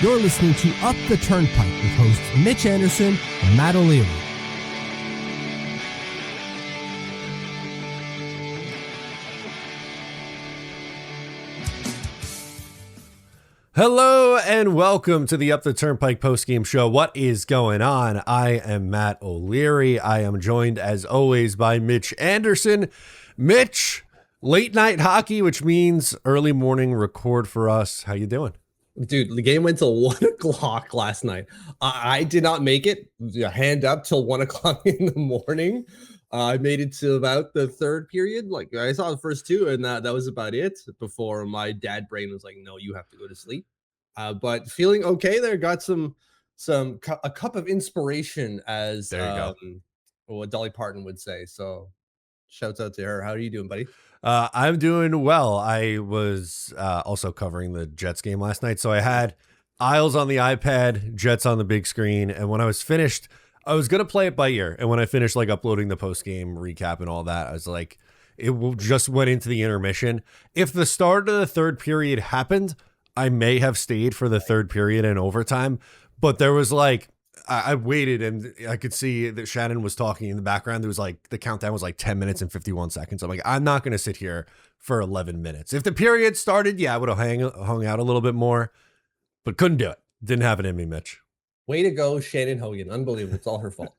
You're listening to Up the Turnpike with hosts Mitch Anderson and Matt O'Leary. Hello and welcome to the Up the Turnpike postgame show. What is going on? I am Matt O'Leary. I am joined as always by Mitch Anderson. Mitch, late night hockey, which means early morning record for us. How you doing? Dude, the game went till 1 o'clock last night. I did not make it. Hand up till 1 o'clock in the morning. I made it to about the third period. Like I saw the first two, and that was about it. Before my dad brain was like, "No, you have to go to sleep." But feeling okay there. Got a cup of inspiration, as There you go. What Dolly Parton would say. So, shouts out to her. How are you doing, buddy? I'm doing well. I was also covering the Jets game last night. So I had Isles on the iPad, Jets on the big screen. And when I was finished, I was going to play it by ear. And when I finished like uploading the post game recap and all that, I was like, just went into the intermission. If the start of the third period happened, I may have stayed for the third period and overtime. But there was like, I waited and I could see that Shannon was talking in the background. There was like the countdown was like 10 minutes and 51 seconds. I'm like, I'm not going to sit here for 11 minutes. If the period started, yeah, I would have hung out a little bit more, but couldn't do it. Didn't have it in me, Mitch. Way to go, Shannon Hogan. Unbelievable. It's all her fault.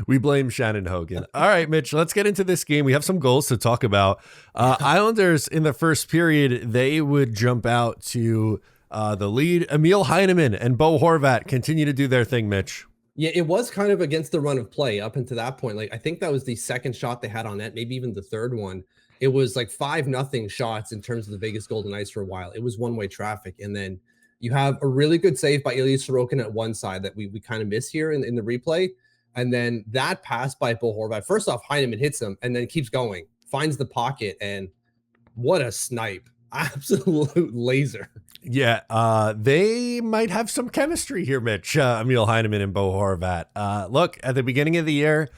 We blame Shannon Hogan. All right, Mitch, let's get into this game. We have some goals to talk about. Islanders in the first period, they would jump out to the lead. Emil Heineman and Bo Horvat continue to do their thing, Mitch. Yeah, it was kind of against the run of play up until that point. Like I think that was the second shot they had on net, maybe even the third one. It was like 5-0 shots in terms of the Vegas Golden Knights for a while. It was one-way traffic. And then you have a really good save by Ilya Sorokin at one side that we kind of miss here in the replay. And then that pass by Bo Horvat. First off, Heineman hits him and then keeps going, finds the pocket, and what a snipe. Absolute laser. Yeah, they might have some chemistry here, Mitch. Emil Heineman and Bo Horvat. Look, at the beginning of the year,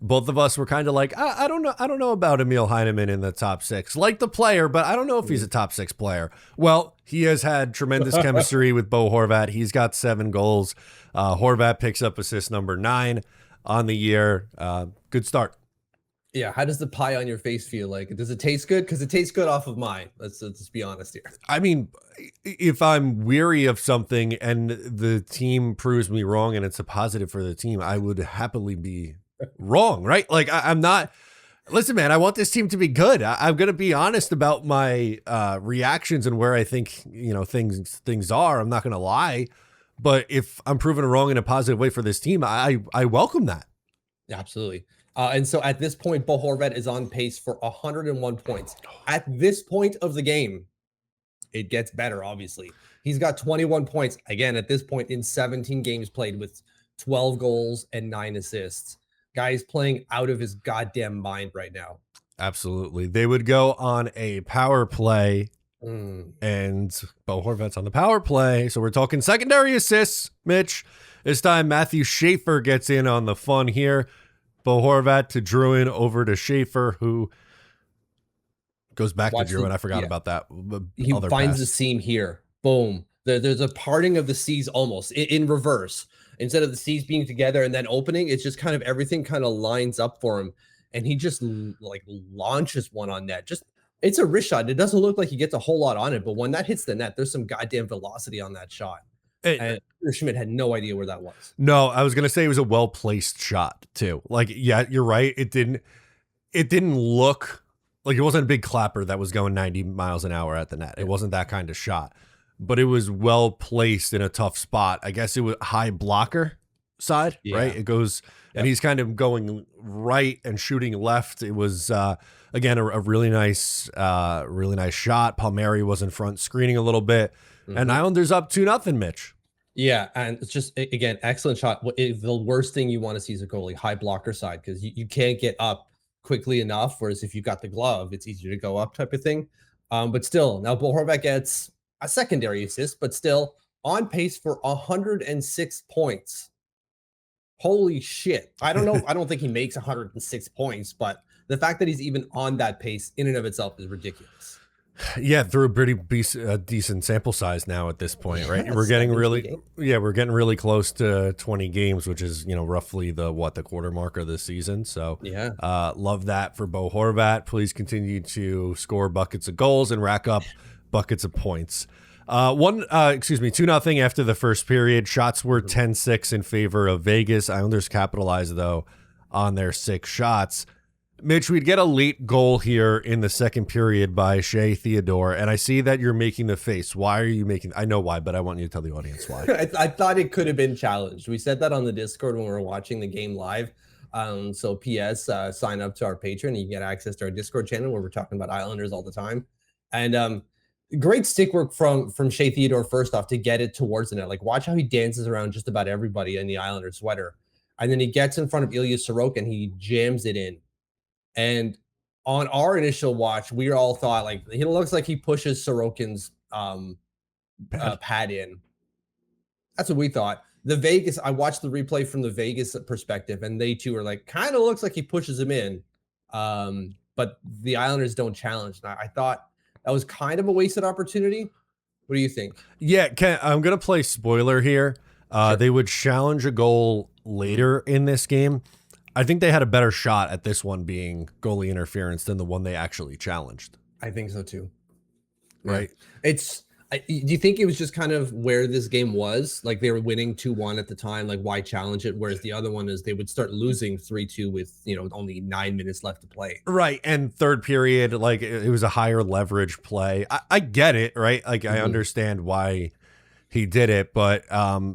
both of us were kind of like, I don't know about Emil Heineman in the top six. Like the player, but I don't know if he's a top six player. Well, he has had tremendous chemistry with Bo Horvat. He's got 7 goals. Horvat picks up assist number 9 on the year. Good start. Yeah, how does the pie on your face feel like? Does it taste good? Because it tastes good off of mine. Let's be honest here. I mean, if I'm weary of something and the team proves me wrong and it's a positive for the team, I would happily be wrong, right? Like I'm not. Listen, man, I want this team to be good. I'm going to be honest about my reactions and where I think things are. I'm not going to lie, but if I'm proven wrong in a positive way for this team, I welcome that. Absolutely. And so at this point, Bo Horvat is on pace for 101 points. At this point of the game, it gets better, obviously. He's got 21 points, again, at this point in 17 games played with 12 goals and 9 assists. Guy's playing out of his goddamn mind right now. Absolutely. They would go on a power play, and Bo Horvat's on the power play. So we're talking secondary assists, Mitch. This time, Matthew Schaefer gets in on the fun here. Bo Horvat to Druin, over to Schaefer, who goes back to Druin. I forgot about that. He finds the seam here. Boom. There's a parting of the seas almost in reverse. Instead of the seas being together and then opening, it's just kind of everything kind of lines up for him. And he just like launches one on net. It's a wrist shot. It doesn't look like he gets a whole lot on it, but when that hits the net, there's some goddamn velocity on that shot. And Schmidt had no idea where that was. No, I was going to say it was a well-placed shot too. Like, yeah, you're right. It didn't look like it wasn't a big clapper that was going 90 miles an hour at the net. It wasn't that kind of shot, but it was well placed in a tough spot. I guess it was high blocker side, right? It goes, and he's kind of going right and shooting left. It was, again, a really nice shot. Palmieri was in front screening a little bit. And Islanders up 2-0, Mitch. Yeah, and it's just, again, excellent shot. The worst thing you want to see is a goalie, high blocker side, because you can't get up quickly enough, whereas if you've got the glove, it's easier to go up type of thing. But still, now Bo Horvat gets a secondary assist, but still on pace for 106 points. Holy shit. I don't know. I don't think he makes 106 points, but the fact that he's even on that pace in and of itself is ridiculous. Yeah, through a pretty decent sample size now at this point, right? Yeah, We're getting 17 really, games. yeah, we're getting really close to 20 games, which is, roughly the quarter mark of this season. So, Yeah. love that for Bo Horvat. Please continue to score buckets of goals and rack up buckets of points. 2-0 after the first period. Shots were Mhm. 10-6 in favor of Vegas. Islanders capitalized though on their 6 shots. Mitch, we'd get a late goal here in the second period by Shea Theodore, and I see that you're making the face. Why are you making? I know why, but I want you to tell the audience why. I thought it could have been challenged. We said that on the Discord when we were watching the game live. So PS, sign up to our Patreon and you get access to our Discord channel where we're talking about Islanders all the time. And great stick work from Shea Theodore first off to get it towards the net. Like watch how he dances around just about everybody in the Islanders sweater. And then he gets in front of Ilya Sorokin, he jams it in. And on our initial watch, we all thought like he looks like he pushes Sorokin's Bad. pad in. That's what we thought. The Vegas, I watched the replay from the Vegas perspective, and they too are like, kind of looks like he pushes him in. But the Islanders don't challenge. And I thought that was kind of a wasted opportunity. What do you think? Yeah, I'm going to play spoiler here. Sure. They would challenge a goal later in this game. I think they had a better shot at this one being goalie interference than the one they actually challenged. I think so too. Right. Do you think it was just kind of where this game was? Like they were winning 2-1 at the time, like why challenge it? Whereas the other one is they would start losing 3-2 with, only 9 minutes left to play. Right. And third period, like it was a higher leverage play. I get it, right? Like I understand why he did it, but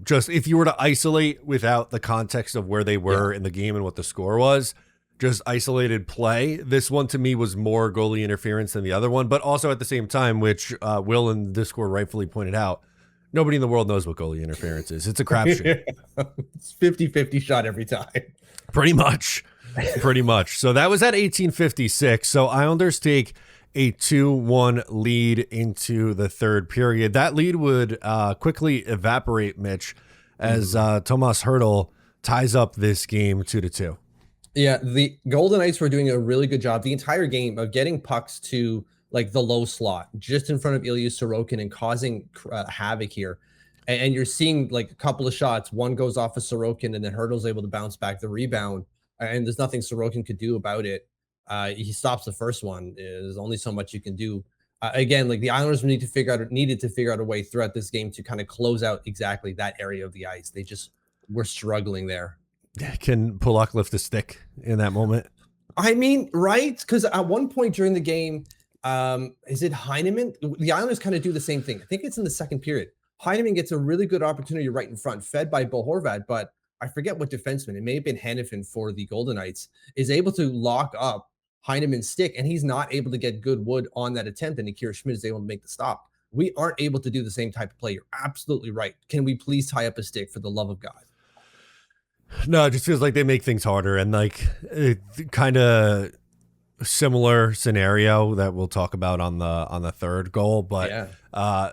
just if you were to isolate without the context of where they were in the game and what the score was, just isolated play, this one to me was more goalie interference than the other one. But also at the same time, which Will in Discord rightfully pointed out, nobody in the world knows what goalie interference is. It's a crapshoot. It's 50-50 shot every time. Pretty much. Pretty much. So that was at 18:56. So Islanders take a 2-1 lead into the third period. That lead would quickly evaporate, Mitch, as Tomas Hertl ties up this game 2-2. Yeah, the Golden Knights were doing a really good job the entire game of getting pucks to like the low slot, just in front of Ilya Sorokin and causing havoc here. And you're seeing like a couple of shots. One goes off of Sorokin, and then Hurdle's able to bounce back the rebound, and there's nothing Sorokin could do about it. He stops the first one. There's only so much you can do. Again, like the Islanders needed to figure out a way throughout this game to kind of close out exactly that area of the ice. They just were struggling there. Can Pulock lift a stick in that moment? I mean, right? Because at one point during the game, is it Heineman? The Islanders kind of do the same thing. I think it's in the second period. Heineman gets a really good opportunity right in front, fed by Bo Horvat, but I forget what defenseman. It may have been Hannafin for the Golden Knights, is able to lock up Heineman's stick, and he's not able to get good wood on that attempt, and Akira Schmidt is able to make the stop. We aren't able to do the same type of play. You're absolutely right. Can we please tie up a stick for the love of God? No, it just feels like they make things harder, and like kind of similar scenario that we'll talk about on the third goal, but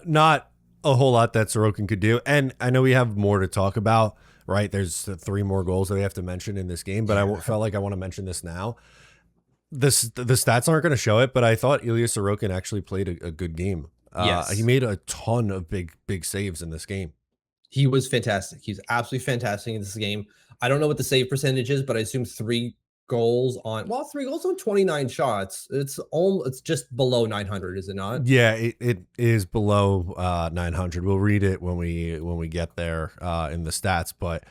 not a whole lot that Sorokin could do. And I know we have more to talk about, right? There's 3 more goals that we have to mention in this game, but I felt like I want to mention this now. The stats aren't going to show it, but I thought Ilya Sorokin actually played a good game. Yes. He made a ton of big saves in this game. He was fantastic. He's absolutely fantastic in this game. I don't know what the save percentage is, but I assume 3 goals on 29 shots. It's just below 900, is it not? Yeah, it is below 900. We'll read it when we get there in the stats, but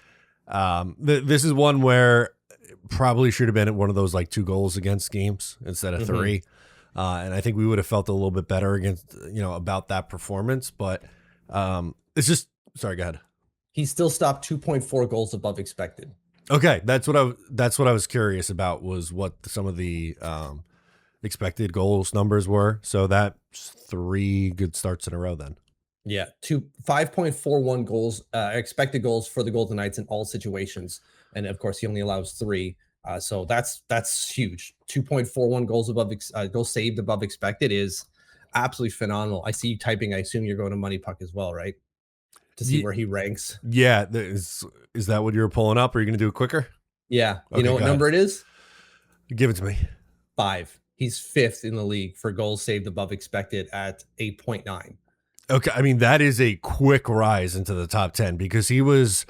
this is one where it probably should have been one of those like 2 goals against games instead of 3. And I think we would have felt a little bit better against about that performance, but it's just sorry, go ahead. He still stopped 2.4 goals above expected. Okay, that's what I was curious about, was what some of the expected goals numbers were. So that's 3 good starts in a row then. Yeah, 5.41 goals, expected goals for the Golden Knights in all situations, and of course he only allows 3. So that's huge. 2.41 goals above goals saved above expected is absolutely phenomenal. I see you typing. I assume you're going to Money Puck as well, right? To see where he ranks. Yeah, is that what you were pulling up? Or are you going to do it quicker? Yeah. You Okay, know what number it is? Give it to me. 5. He's 5th in the league for goals saved above expected at 8.9. Okay, I mean, that is a quick rise into the top 10 because he was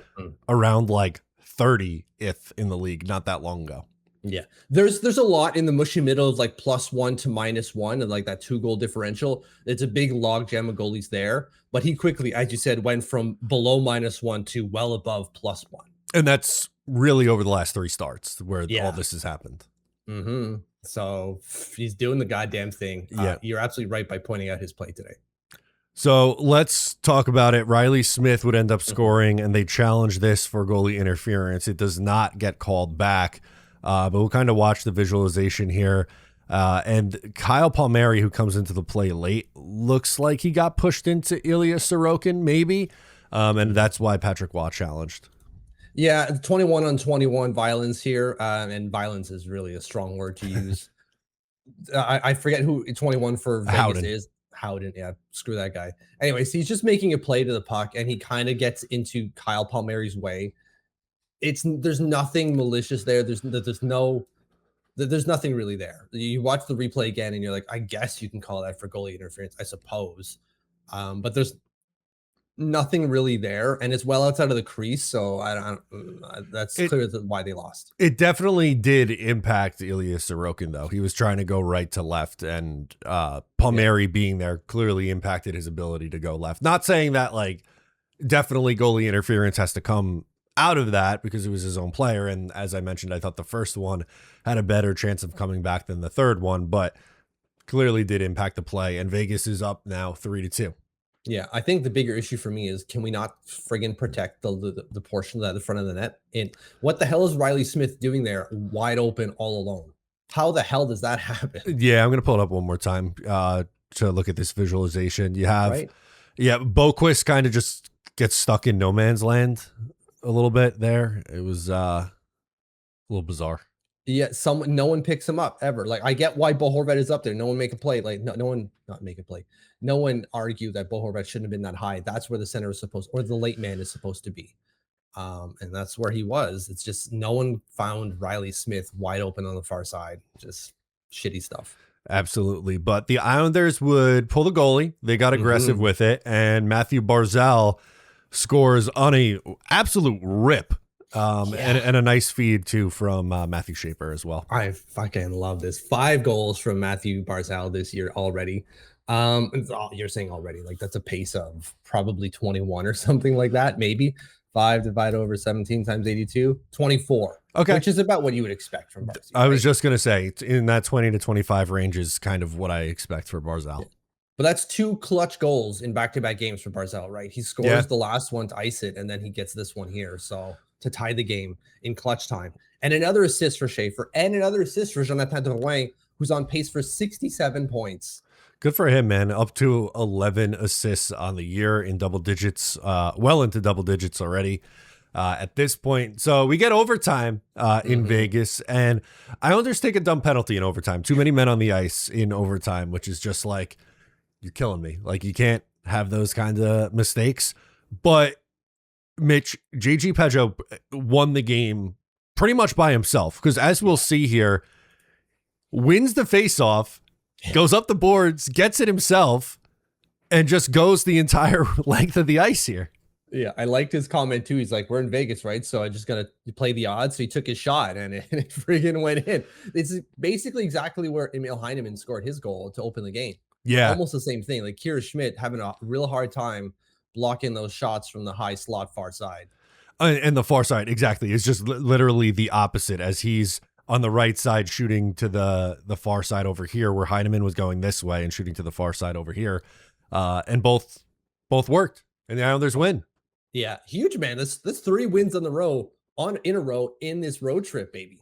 around like 30th in the league not that long ago. Yeah, there's a lot in the mushy middle of like +1 to -1 and like that 2-goal differential. It's a big log jam of goalies there, but he quickly, as you said, went from below -1 to well above +1. And that's really over the last 3 starts where all this has happened. So he's doing the goddamn thing. Yeah, you're absolutely right by pointing out his play today. So let's talk about it. Riley Smith would end up scoring, and they challenge this for goalie interference. It does not get called back. But we'll kind of watch the visualization here. And Kyle Palmieri, who comes into the play late, looks like he got pushed into Ilya Sorokin, maybe. And that's why Patrick Waugh challenged. Yeah, 21 on 21 violence here. And violence is really a strong word to use. I forget who 21 for Vegas Howden is. Howden, yeah, screw that guy. Anyways, he's just making a play to the puck, and he kind of gets into Kyle Palmieri's way. There's nothing malicious there. There's nothing really there. You watch the replay again and you're like, I guess you can call that for goalie interference, I suppose. But there's nothing really there, and it's well outside of the crease. So I don't. That's clear why they lost. It definitely did impact Ilya Sorokin, though. He was trying to go right to left, and Palmieri being there clearly impacted his ability to go left. Not saying that like definitely goalie interference has to come out of that because it was his own player. And as I mentioned, I thought the first one had a better chance of coming back than the third one, but clearly did impact the play. And Vegas is up now 3-2. Yeah, I think the bigger issue for me is, can we not friggin' protect the portion of that, the front of the net? And what the hell is Riley Smith doing there wide open all alone? How the hell does that happen? Yeah, I'm going to pull it up one more time to look at this visualization. You have, Boquist kind of just gets stuck in no man's land a little bit there. It was a little bizarre. Yeah, no one picks him up ever. Like, I get why Bo Horvat is up there. No one make a play. Like, no one not make a play. No one argue that Bo Horvat shouldn't have been that high. That's where the center is supposed, or the late man is supposed to be. And that's where he was. It's just no one found Riley Smith wide open on the far side. Just shitty stuff. Absolutely. But the Islanders would pull the goalie. They got aggressive with it, and Matthew Barzal scores on a absolute rip. And a nice feed too from Matthew Shaper as well. I fucking love this. 5 goals from Matthew Barzal this year already. You're saying already, like that's a pace of probably 21 or something like that. Maybe 5 divided over 17 times 82, 24. Okay. Which is about what you would expect from Barzal. I was just going to say in that 20 to 25 range is kind of what I expect for Barzal. Yeah. But that's 2 clutch goals in back-to-back games for Barzal, right? He scores the last one to ice it, and then he gets this one here. So to tie the game in clutch time. And another assist for Schaefer, and another assist for Jonathan Drouin, who's on pace for 67 points. Good for him, man. Up to 11 assists on the year in double digits, well into double digits already at this point. So we get overtime in Vegas, and Islanders take a dumb penalty in overtime. Too many men on the ice in overtime, which is just like, you're killing me. Like, you can't have those kinds of mistakes. But Mitch, JG Peugeot won the game pretty much by himself because, as we'll see here, wins the faceoff, goes up the boards, gets it himself, and just goes the entire length of the ice here. Yeah, I liked his comment too. He's like, we're in Vegas, right? So I'm just going to play the odds. So he took his shot and it friggin' went in. It's basically exactly where Emil Heineman scored his goal to open the game. Yeah. Almost the same thing. Like Kira Schmidt having a real hard time blocking those shots from the high slot far side. And the far side, exactly. It's just literally the opposite as he's on the right side shooting to the far side over here where Heineman was going this way and shooting to the far side over here. And both worked and the Islanders win. Yeah, huge, man. That's 3 wins in a row in this road trip, baby.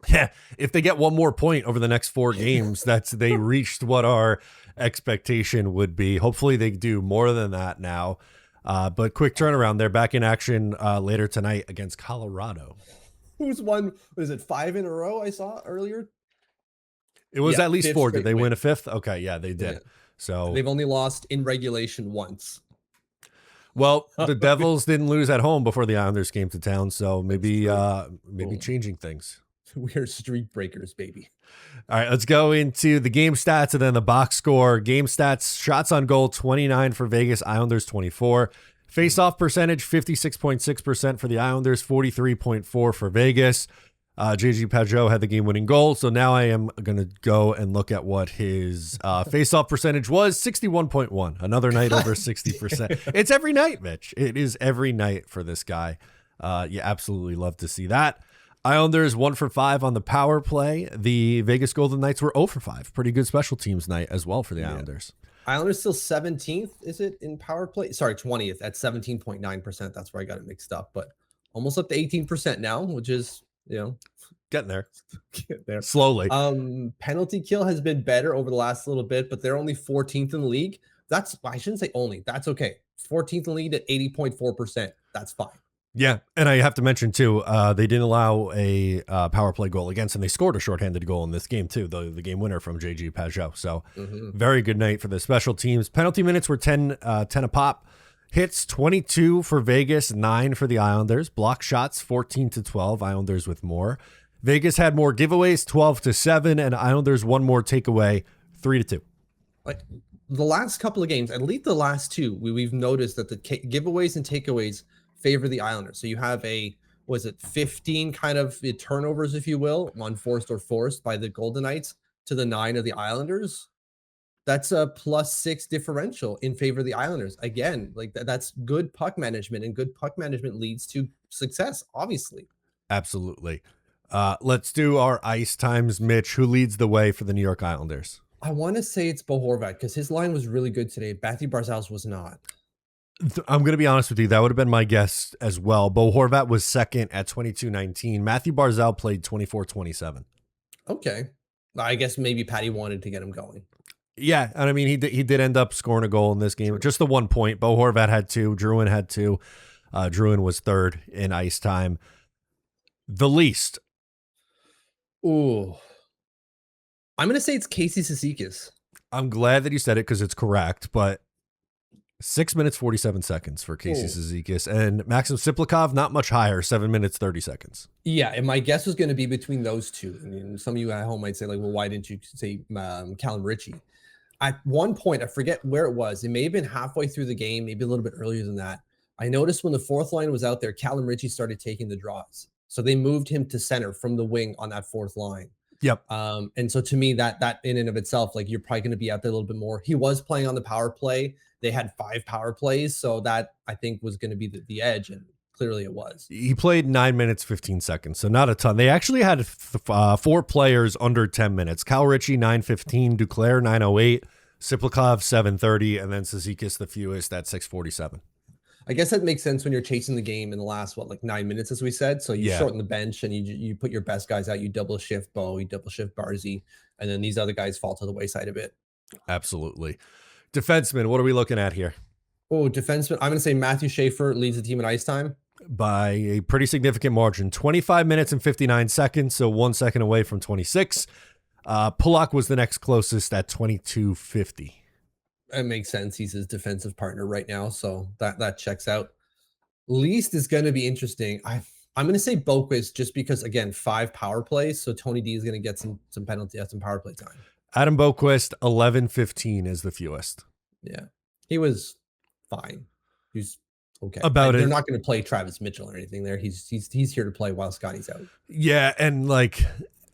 Yeah, if they get one more point over the next 4 games, they reached what our expectation would be. Hopefully they do more than that now. But quick turnaround. They're back in action later tonight against Colorado. Who's won? What is it, 5 in a row I saw earlier? It was at least 4. Did they win a 5th? Okay, yeah, they did. Yeah. So they've only lost in regulation once. Well, the Devils didn't lose at home before the Islanders came to town, so maybe changing things. We are streak breakers, baby. All right, let's go into the game stats and then the box score. Game stats: shots on goal 29 for Vegas, Islanders 24. Face-off percentage 56.6% for the Islanders, 43.4 for Vegas. JG Pajot had the game-winning goal, so now I am going to go and look at what his face-off percentage was, 61.1. Another night over 60%. It's every night, Mitch. It is every night for this guy. You absolutely love to see that. Islanders 1 for 5 on the power play. The Vegas Golden Knights were 0 for 5. Pretty good special teams night as well for the Islanders. Islanders still 17th, is it, in power play? Sorry, 20th at 17.9%. That's where I got it mixed up, but almost up to 18% now, which is, getting there. get there Slowly. Penalty kill has been better over the last little bit, but they're only 14th in the league. I shouldn't say only. That's okay. 14th in the league at 80.4%. That's fine. Yeah, and I have to mention, too, they didn't allow a power play goal against, and they scored a shorthanded goal in this game, too, the game winner from JG Pajot. So very good night for the special teams. Penalty minutes were 10 a pop. Hits 22 for Vegas, 9 for the Islanders. Block shots 14-12, Islanders with more. Vegas had more giveaways, 12-7, and Islanders one more takeaway, 3-2. Like the last couple of games, at least the last two, we've noticed that the giveaways and takeaways favor the Islanders. So you have 15 kind of turnovers, if you will, unforced or forced by the Golden Knights to the 9 of the Islanders. That's a +6 differential in favor of the Islanders. Again, like that's good puck management, and good puck management leads to success, obviously. Absolutely. Let's do our ice times, Mitch. Who leads the way for the New York Islanders? I want to say it's Bo Horvat because his line was really good today. Matthew Barzal's was not. I'm going to be honest with you. That would have been my guess as well. Bo Horvat was second at 22-19. Matthew Barzal played 24-27. Okay. I guess maybe Patty wanted to get him going. Yeah, and I mean, he did end up scoring a goal in this game. Just the 1 point. Bo Horvat had 2. Druin had 2. Druin was third in ice time. The least. Ooh. I'm going to say it's Casey Cizikas. I'm glad that you said it because it's correct, but 6 minutes, 47 seconds for Casey Cizikas. And Maxim Siplikov, not much higher, 7 minutes, 30 seconds. Yeah, and my guess was going to be between those two. I mean, some of you at home might say, like, well, why didn't you say Callum Ritchie? At one point, I forget where it was. It may have been halfway through the game, maybe a little bit earlier than that. I noticed when the fourth line was out there, Callum Ritchie started taking the draws. So they moved him to center from the wing on that fourth line. Yep. And so to me, that in and of itself, like, you're probably going to be out there a little bit more. He was playing on the power play. They had 5 power plays. So that, I think, was going to be the edge. And clearly it was. He played 9 minutes, 15 seconds. So not a ton. They actually had 4 players under 10 minutes. Cal Ritchie, 9:15. Duclair, 9:08. Siplikov 7:30, and then Cizikas the fewest at 6:47. I guess that makes sense when you're chasing the game in the last 9 minutes, as we said. So you shorten the bench and you put your best guys out. You double shift Bo, you double shift Barzy, and then these other guys fall to the wayside a bit. Absolutely. Defenseman, what are we looking at here? Oh, defenseman. I'm going to say Matthew Schaefer leads the team in ice time by a pretty significant margin. 25 minutes and 59 seconds, so 1 second away from 26. Pulock was the next closest at 22:50. It makes sense. He's his defensive partner right now, so that checks out. Least is going to be interesting. I'm going to say Boquist just because, again, 5 power plays, so Tony D is going to get some penalty, some power play time. Adam Boquist, 11:15 is the fewest. Yeah, he was fine. He's okay. They're not going to play Travis Mitchell or anything there. He's here to play while Scotty's out. Yeah, and like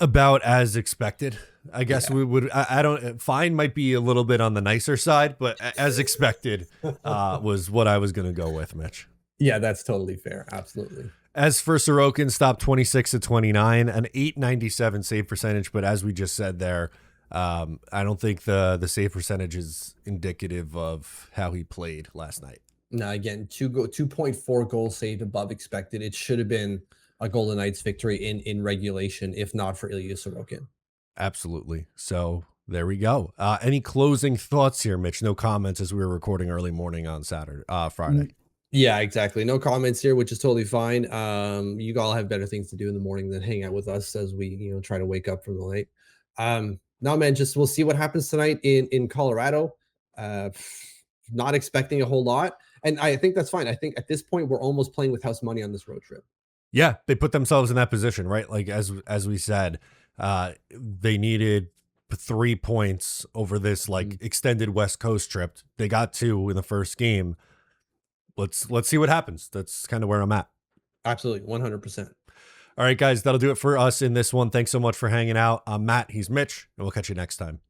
about as expected. I guess we would. I don't. Fine might be a little bit on the nicer side, but as expected was what I was going to go with, Mitch. Yeah, that's totally fair. Absolutely. As for Sorokin, stopped 26-29, an .897 save percentage. But as we just said there, I don't think the save percentage is indicative of how he played last night. No, again, 2.4 goals saved above expected. It should have been a Golden Knights victory in regulation, if not for Ilya Sorokin. Absolutely. So there we go. Any closing thoughts here, Mitch? No comments as we were recording early morning on Friday. Yeah, exactly. No comments here, which is totally fine. You all have better things to do in the morning than hang out with us as we, try to wake up from the night. No, man, we'll see what happens tonight in Colorado. Not expecting a whole lot. And I think that's fine. I think at this point, we're almost playing with house money on this road trip. Yeah, they put themselves in that position, right? Like as we said, they needed 3 points over this like extended West Coast trip. They got 2 in the first game. Let's see what happens. That's kind of where I'm at. Absolutely, 100%. All right, guys, that'll do it for us in this one. Thanks so much for hanging out. I'm Matt. He's Mitch, and we'll catch you next time.